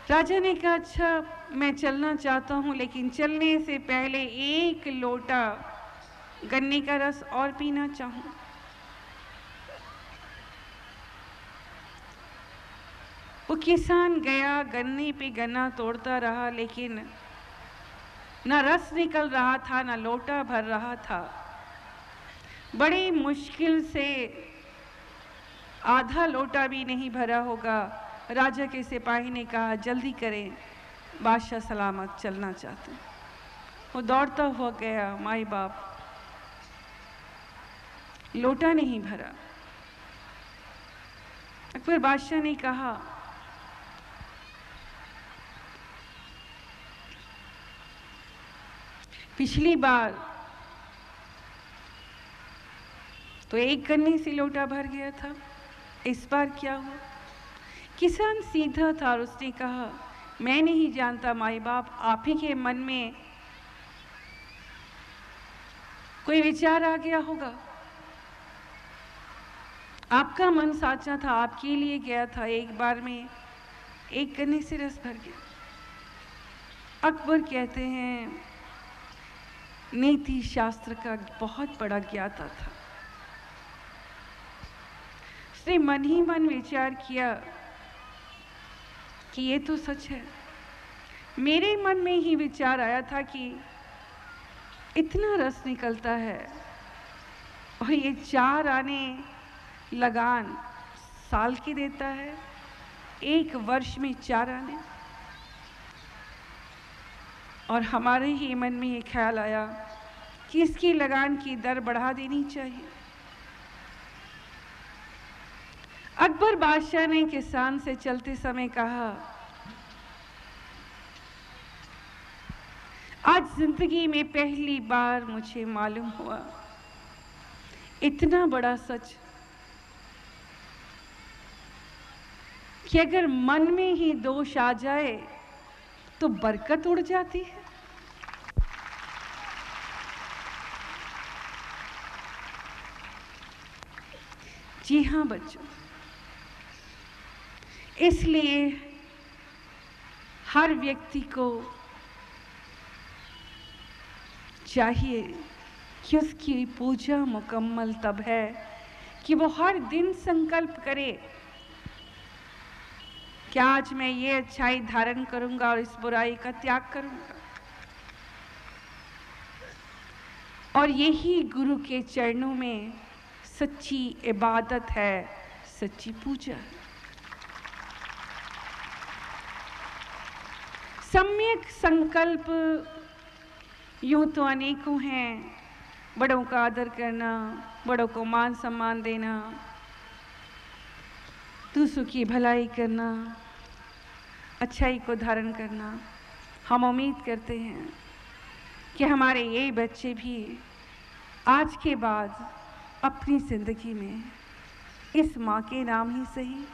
राजा ने कहा, अच्छा मैं चलना चाहता हूँ, लेकिन चलने से पहले एक लोटा गन्ने का रस और पीना चाहूँ। वो किसान गया, गन्ने पे गन्ना तोड़ता रहा, लेकिन ना रस निकल रहा था, ना लोटा भर रहा था। बड़ी मुश्किल से आधा लोटा भी नहीं भरा होगा। राजा के सिपाही ने कहा, जल्दी करें, बादशाह सलामत चलना चाहते हैं। वो दौड़ता हुआ गया, माई बाप, लोटा नहीं भरा। अकबर बादशाह ने कहा, पिछली बार तो एक गन्ने से लोटा भर गया था, इस बार क्या हुआ? किसान सीधा था और उसने कहा, मैं नहीं जानता माई बाप, आप ही के मन में कोई विचार आ गया होगा। आपका मन साचा था, आपके लिए गया था, एक बार में एक गन्ने से रस भर गया। अकबर कहते हैं, नीति शास्त्र का बहुत बड़ा ज्ञाता था। उसने मन ही मन विचार किया कि ये तो सच है। मेरे मन में ही विचार आया था कि इतना रस निकलता है और ये 4 आने लगान साल की देता है, 1 वर्ष में 4 आने। और हमारे ही मन में ये ख्याल आया कि इसकी लगान की दर बढ़ा देनी चाहिए। अकबर बादशाह ने किसान से चलते समय कहा, आज जिंदगी में पहली बार मुझे मालूम हुआ इतना बड़ा सच कि अगर मन में ही दोष आ जाए तो बरकत उड़ जाती है। जी हाँ बच्चों, इसलिए हर व्यक्ति को चाहिए कि उसकी पूजा मुकम्मल तब है कि वो हर दिन संकल्प करे कि आज मैं ये अच्छाई धारण करूंगा और इस बुराई का त्याग करूंगा। और यही गुरु के चरणों में सच्ची इबादत है, सच्ची पूजा है। सम्यक संकल्प यूं तो अनेकों हैं, बड़ों का आदर करना, बड़ों को मान सम्मान देना, दूसरों की भलाई करना, अच्छाई को धारण करना। हम उम्मीद करते हैं कि हमारे ये बच्चे भी आज के बाद अपनी जिंदगी में इस माँ के नाम ही सही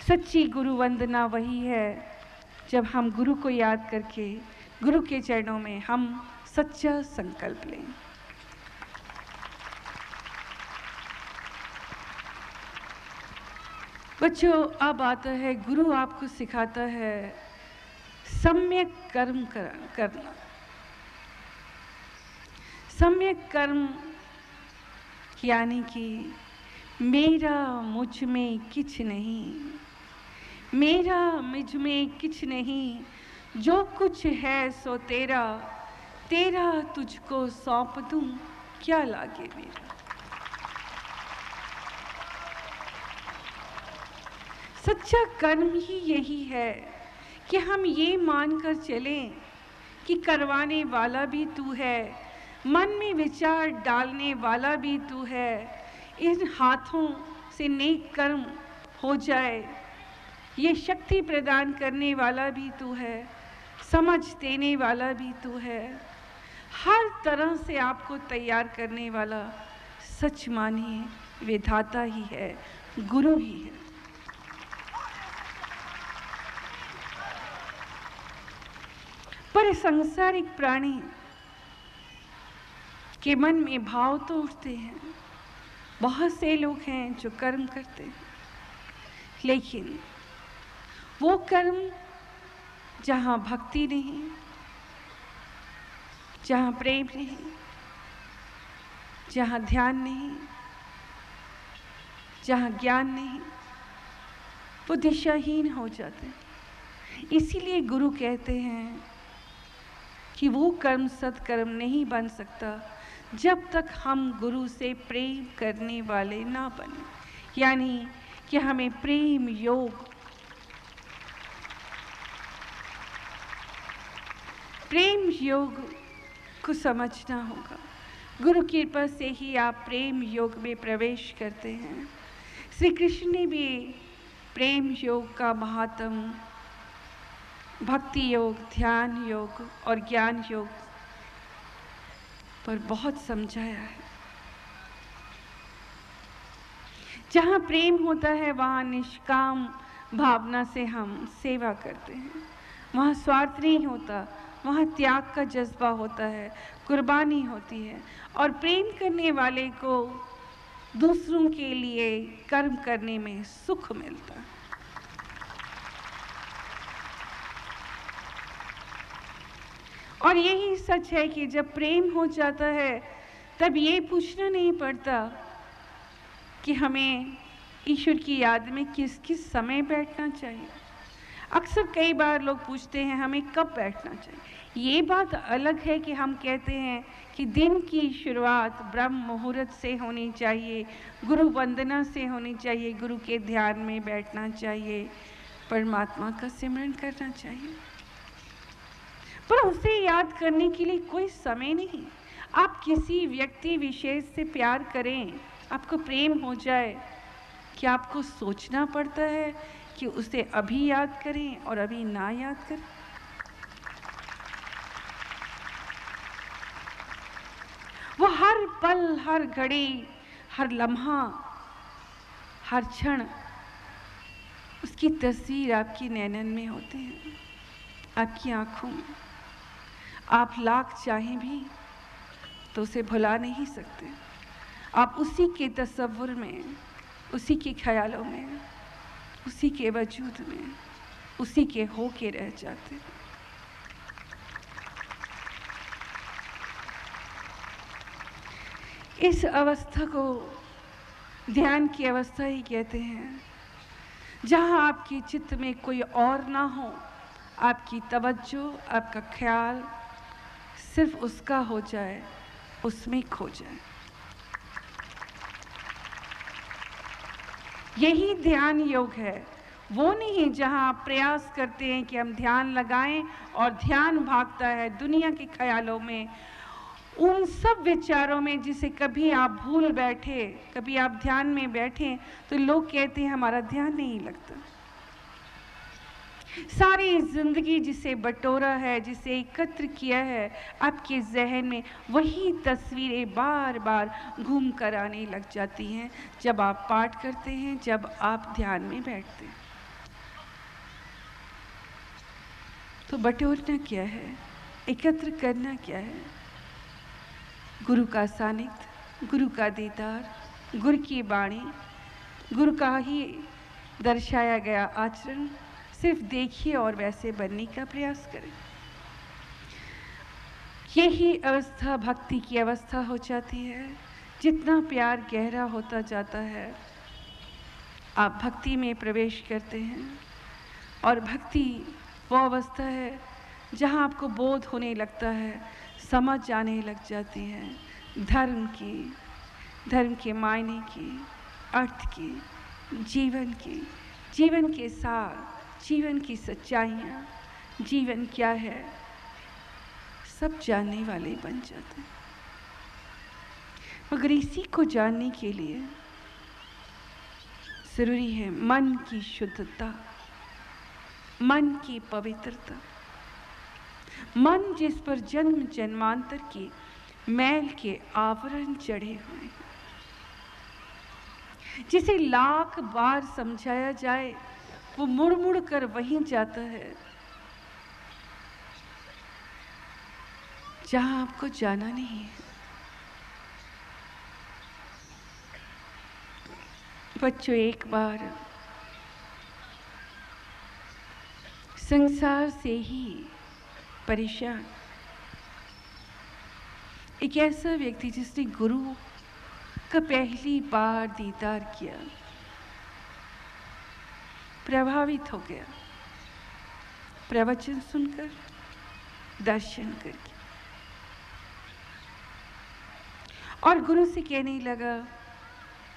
सच्ची गुरु वंदना वही है जब हम गुरु को याद करके गुरु के चरणों में हम सच्चा संकल्प लें। बच्चों, अब आता है, गुरु आपको सिखाता है सम्यक कर्म करना। सम्यक कर्म यानी कि मेरा मुझ में किछ नहीं, मेरा मुझ में किछ नहीं, जो कुछ है सो तेरा, तेरा तुझको सौंप दूं, क्या लागे मेरा। सच्चा कर्म ही यही है कि हम ये मानकर चलें कि करवाने वाला भी तू है, मन में विचार डालने वाला भी तू है, इन हाथों से नेक कर्म हो जाए ये शक्ति प्रदान करने वाला भी तू है, समझ देने वाला भी तू है, हर तरह से आपको तैयार करने वाला सच मानिए विधाता ही है, गुरु ही है। पर सांसारिक प्राणी के मन में भाव तो उठते हैं। बहुत से लोग हैं जो कर्म करते हैं, लेकिन वो कर्म जहाँ भक्ति नहीं, जहाँ प्रेम नहीं, जहाँ ध्यान नहीं, जहाँ ज्ञान नहीं, वो दिशाहीन हो जाते हैं। इसीलिए गुरु कहते हैं कि वो कर्म सत्कर्म नहीं बन सकता जब तक हम गुरु से प्रेम करने वाले ना बने। यानी कि हमें प्रेम योग को समझना होगा। गुरु की कृपा से ही आप प्रेम योग में प्रवेश करते हैं। श्री कृष्ण ने भी प्रेम योग का महात्म भक्ति योग, ध्यान योग और ज्ञान योग पर बहुत समझाया है। जहाँ प्रेम होता है वहाँ निष्काम भावना से हम सेवा करते हैं। वहाँ स्वार्थ नहीं होता, वहाँ त्याग का जज्बा होता है, कुर्बानी होती है और प्रेम करने वाले को दूसरों के लिए कर्म करने में सुख मिलता है। और यही सच है कि जब प्रेम हो जाता है तब ये पूछना नहीं पड़ता कि हमें ईश्वर की याद में किस किस समय बैठना चाहिए। अक्सर कई बार लोग पूछते हैं हमें कब बैठना चाहिए। ये बात अलग है कि हम कहते हैं कि दिन की शुरुआत ब्रह्म मुहूर्त से होनी चाहिए, गुरु वंदना से होनी चाहिए, गुरु के ध्यान में बैठना चाहिए, परमात्मा का सिमरन करना चाहिए। पर उसे याद करने के लिए कोई समय नहीं। आप किसी व्यक्ति विशेष से प्यार करें, आपको प्रेम हो जाए, क्या आपको सोचना पड़ता है कि उसे अभी याद करें और अभी ना याद करें? वो हर पल, हर घड़ी, हर लम्हा, हर क्षण उसकी तस्वीर आपकी नैनन में होती है, आपकी आंखों में। आप लाख चाहें भी तो उसे भुला नहीं सकते। आप उसी के तसव्वुर में, उसी के ख्यालों में, उसी के वजूद में, उसी के हो के रह जाते। इस अवस्था को ध्यान की अवस्था ही कहते हैं, जहाँ आपके चित्त में कोई और ना हो, आपकी तवज्जो, आपका ख्याल सिर्फ उसका हो जाए, उसमें खो जाए। यही ध्यान योग है। वो नहीं जहाँ आप प्रयास करते हैं कि हम ध्यान लगाएं और ध्यान भागता है दुनिया के ख्यालों में, उन सब विचारों में जिसे कभी आप भूल बैठे, कभी आप ध्यान में बैठे तो लोग कहते हैं हमारा ध्यान नहीं लगता। सारी जिंदगी जिसे बटोरा है, जिसे एकत्र किया है, आपके जहन में वही तस्वीरें बार बार घूम कर आने लग जाती हैं जब आप पाठ करते हैं, जब आप ध्यान में बैठते हैं। तो बटोरना क्या है, एकत्र करना क्या है? गुरु का सानिध्य, गुरु का दीदार, गुरु की वाणी, गुरु का ही दर्शाया गया आचरण सिर्फ देखिए और वैसे बनने का प्रयास करें। यही अवस्था भक्ति की अवस्था हो जाती है। जितना प्यार गहरा होता जाता है, आप भक्ति में प्रवेश करते हैं और भक्ति वो अवस्था है जहाँ आपको बोध होने लगता है, समझ आने लग जाती है धर्म की, धर्म के मायने की, अर्थ की, जीवन के सार, जीवन की सच्चाइयाँ, जीवन क्या है, सब जानने वाले बन जाते हैं। मगर इसी को जानने के लिए जरूरी है मन की शुद्धता, मन की पवित्रता, मन जिस पर जन्म जन्मांतर की मैल के आवरण चढ़े हुए हैं, जिसे लाख बार समझाया जाए वो मुड़ मुड़ कर वहीं जाता है जहां आपको जाना नहीं है। बच्चों, एक बार संसार से ही परेशान एक ऐसा व्यक्ति जिसने गुरु का पहली बार दीदार किया, प्रभावित हो गया प्रवचन सुनकर, दर्शन करके, और गुरु से कहने लगा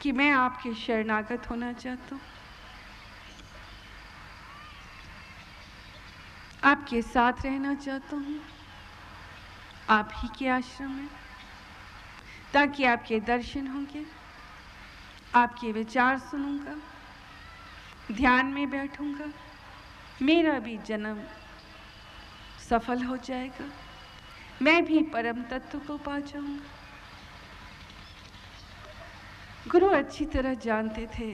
कि मैं आपके शरणागत होना चाहता हूँ, आपके साथ रहना चाहता हूँ, आप ही के आश्रम में, ताकि आपके दर्शन होंगे, आपके विचार सुनूंगा, ध्यान में बैठूंगा, मेरा भी जन्म सफल हो जाएगा, मैं भी परम तत्व को पा जाऊंगा। गुरु अच्छी तरह जानते थे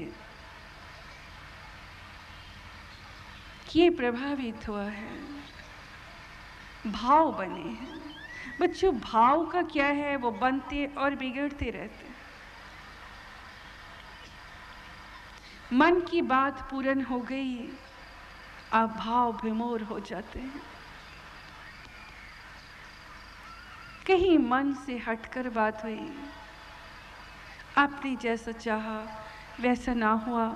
कि ये प्रभावित हुआ है, भाव बने हैं। बच्चों, भाव का क्या है, वो बनते और बिगड़ते रहते हैं। मन की बात पूर्ण हो गई, आप भाव विमोर हो जाते हैं। कहीं मन से हटकर बात हुई, आपने जैसा चाहा वैसा ना हुआ,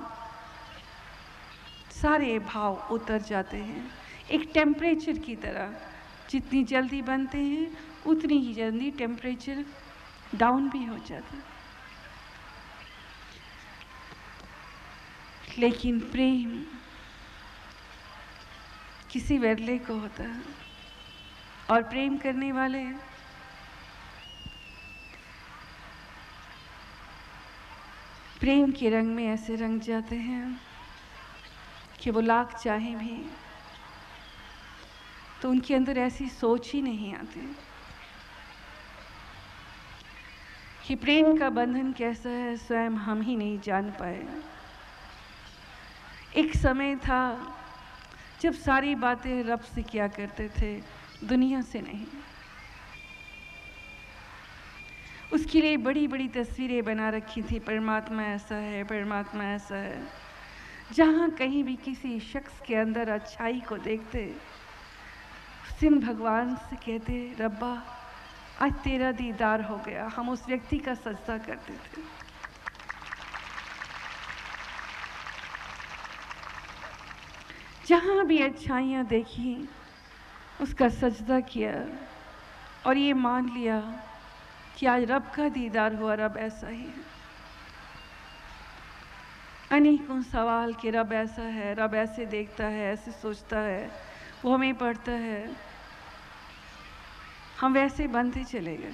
सारे भाव उतर जाते हैं। एक टेम्परेचर की तरह, जितनी जल्दी बनते हैं उतनी ही जल्दी टेम्परेचर डाउन भी हो जाता है। लेकिन प्रेम किसी विरले को होता है, और प्रेम करने वाले प्रेम के रंग में ऐसे रंग जाते हैं कि वो लाख चाहे भी तो उनके अंदर ऐसी सोच ही नहीं आती कि प्रेम का बंधन कैसा है, स्वयं हम ही नहीं जान पाए। एक समय था जब सारी बातें रब से किया करते थे, दुनिया से नहीं। उसके लिए बड़ी बड़ी तस्वीरें बना रखी थी, परमात्मा ऐसा है, परमात्मा ऐसा है। जहाँ कहीं भी किसी शख्स के अंदर अच्छाई को देखते, सिम भगवान से कहते, रब्बा आज तेरा दीदार हो गया। हम उस व्यक्ति का सजदा करते थे। जहाँ भी अच्छाइयाँ देखी, उसका सजदा किया और ये मान लिया कि आज रब का दीदार हुआ, रब ऐसा ही है। अनेकों सवाल कि रब ऐसा है, रब ऐसे देखता है, ऐसे सोचता है, वो हमें पढ़ता है, हम वैसे बनते चले गए।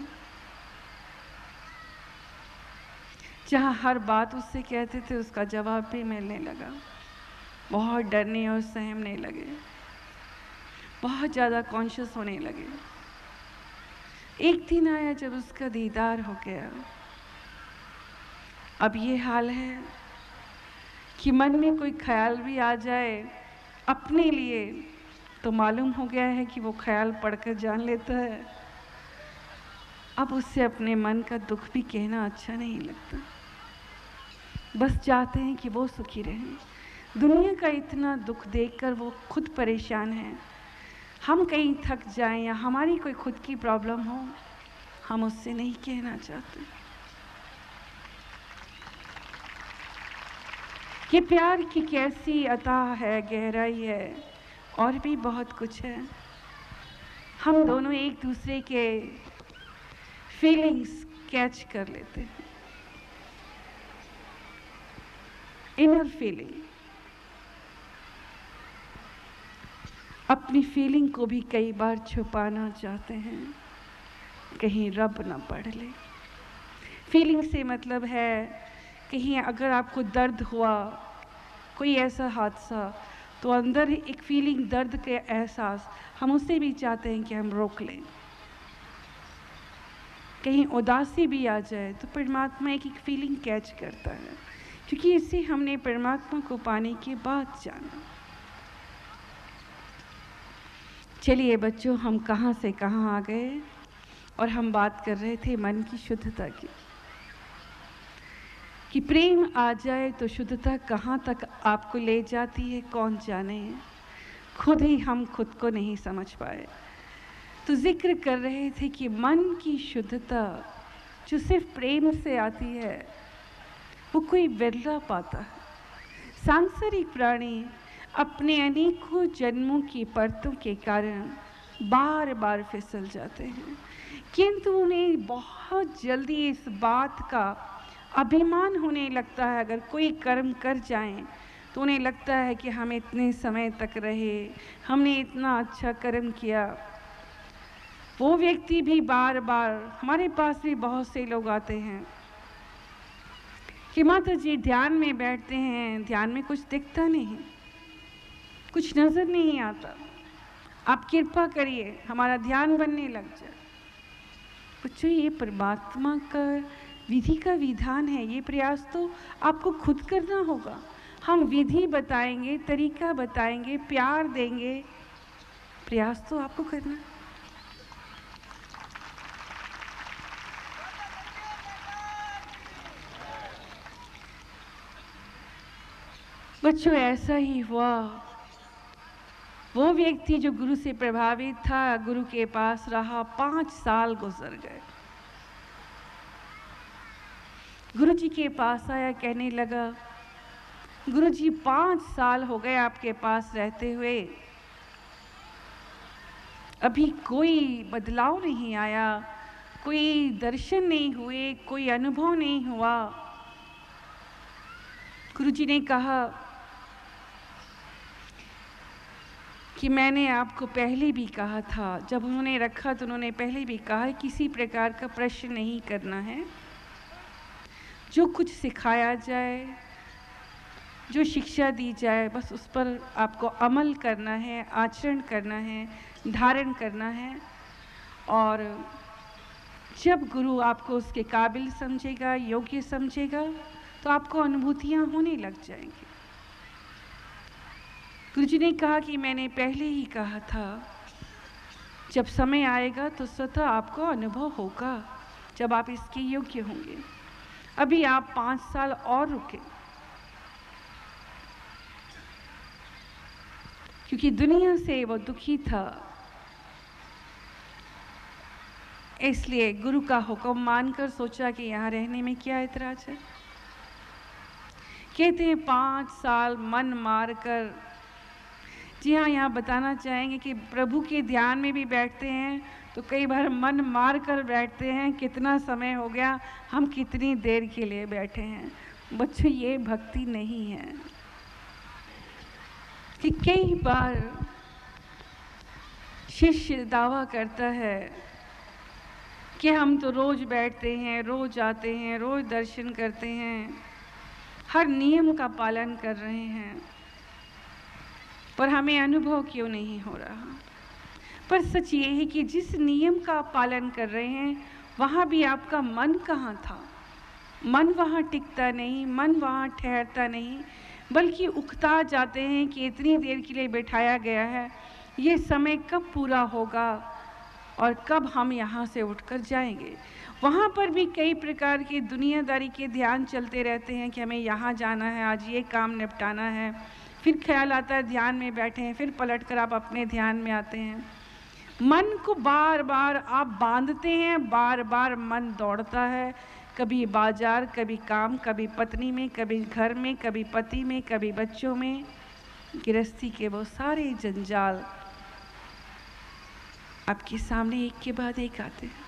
जहाँ हर बात उससे कहते थे उसका जवाब भी मिलने लगा, बहुत डरने और सहमने लगे, बहुत ज़्यादा कॉन्शियस होने लगे। एक दिन आया जब उसका दीदार हो गया। अब ये हाल है कि मन में कोई ख्याल भी आ जाए अपने लिए तो मालूम हो गया है कि वो ख्याल पढ़कर जान लेता है। अब उससे अपने मन का दुख भी कहना अच्छा नहीं लगता, बस चाहते हैं कि वो सुखी रहें। दुनिया का इतना दुख देखकर वो खुद परेशान है। हम कहीं थक जाएं या हमारी कोई खुद की प्रॉब्लम हो, हम उससे नहीं कहना चाहते। ये प्यार की कैसी अताह है, गहराई है, और भी बहुत कुछ है। हम दोनों एक दूसरे के फीलिंग्स कैच कर लेते हैं, इनर फीलिंग। अपनी फीलिंग को भी कई बार छुपाना चाहते हैं, कहीं रब ना पढ़ ले। फीलिंग से मतलब है कहीं अगर आपको दर्द हुआ, कोई ऐसा हादसा, तो अंदर एक फीलिंग, दर्द के एहसास, हम उसे भी चाहते हैं कि हम रोक लें। कहीं उदासी भी आ जाए तो परमात्मा एक फीलिंग कैच करता है, क्योंकि इसे हमने परमात्मा को पाने के बाद जाना। चलिए बच्चों, हम कहाँ से कहाँ आ गए, और हम बात कर रहे थे मन की शुद्धता की, कि प्रेम आ जाए तो शुद्धता कहाँ तक आपको ले जाती है, कौन जाने। खुद ही हम खुद को नहीं समझ पाए। तो जिक्र कर रहे थे कि मन की शुद्धता जो सिर्फ प्रेम से आती है वो कोई विरला पाता है। सांसारिक प्राणी अपने अनेकों जन्मों की परतों के कारण बार बार फिसल जाते हैं, किंतु उन्हें बहुत जल्दी इस बात का अभिमान होने लगता है। अगर कोई कर्म कर जाएं तो उन्हें लगता है कि हम इतने समय तक रहे, हमने इतना अच्छा कर्म किया। वो व्यक्ति भी बार बार, हमारे पास भी बहुत से लोग आते हैं कि माता जी ध्यान में बैठते हैं, ध्यान में कुछ दिखता नहीं, कुछ नजर नहीं आता, आप कृपा करिए हमारा ध्यान बनने लग जाए। बच्चों, ये परमात्मा का विधि का विधान है, ये प्रयास तो आपको खुद करना होगा। हम विधि बताएंगे, तरीका बताएंगे, प्यार देंगे, प्रयास तो आपको करना है। बच्चों, ऐसा ही हुआ। वो व्यक्ति जो गुरु से प्रभावित था, गुरु के पास रहा, 5 साल गुजर गए। गुरु जी के पास आया, कहने लगा, गुरु जी 5 साल हो गए आपके पास रहते हुए, अभी कोई बदलाव नहीं आया, कोई दर्शन नहीं हुए, कोई अनुभव नहीं हुआ। गुरु जी ने कहा कि मैंने आपको पहले भी कहा था, जब उन्होंने रखा तो उन्होंने पहले भी कहा किसी प्रकार का प्रश्न नहीं करना है, जो कुछ सिखाया जाए, जो शिक्षा दी जाए, बस उस पर आपको अमल करना है, आचरण करना है, धारण करना है। और जब गुरु आपको उसके काबिल समझेगा, योग्य समझेगा, तो आपको अनुभूतियाँ होने लग जाएंगी। गुरुजी ने कहा कि मैंने पहले ही कहा था, जब समय आएगा तो स्वतः आपको अनुभव होगा, जब आप इसके योग्य होंगे। अभी आप 5 साल और रुके, क्योंकि दुनिया से वो दुखी था, इसलिए गुरु का हुक्म मानकर सोचा कि यहाँ रहने में क्या ऐतराज है। कहते हैं 5 साल मन मार कर, जी हाँ, यहाँ बताना चाहेंगे कि प्रभु के ध्यान में भी बैठते हैं तो कई बार मन मार कर बैठते हैं, कितना समय हो गया, हम कितनी देर के लिए बैठे हैं। बच्चों, ये भक्ति नहीं है। कि कई बार शिष्य दावा करता है कि हम तो रोज बैठते हैं, रोज आते हैं, रोज दर्शन करते हैं, हर नियम का पालन कर रहे हैं, पर हमें अनुभव क्यों नहीं हो रहा। पर सच ये है कि जिस नियम का पालन कर रहे हैं वहाँ भी आपका मन कहाँ था। मन वहाँ टिकता नहीं, मन वहाँ ठहरता नहीं, बल्कि उकता जाते हैं कि इतनी देर के लिए बैठाया गया है, ये समय कब पूरा होगा और कब हम यहाँ से उठकर जाएंगे। वहाँ पर भी कई प्रकार की दुनियादारी के ध्यान चलते रहते हैं कि हमें यहाँ जाना है, आज ये काम निपटाना है, फिर ख्याल आता है ध्यान में बैठे हैं, फिर पलटकर आप अपने ध्यान में आते हैं। मन को बार बार आप बांधते हैं, बार बार मन दौड़ता है, कभी बाजार, कभी काम, कभी पत्नी में, कभी घर में, कभी पति में, कभी बच्चों में। गृहस्थी के वो सारे जंजाल आपके सामने एक के बाद एक आते हैं।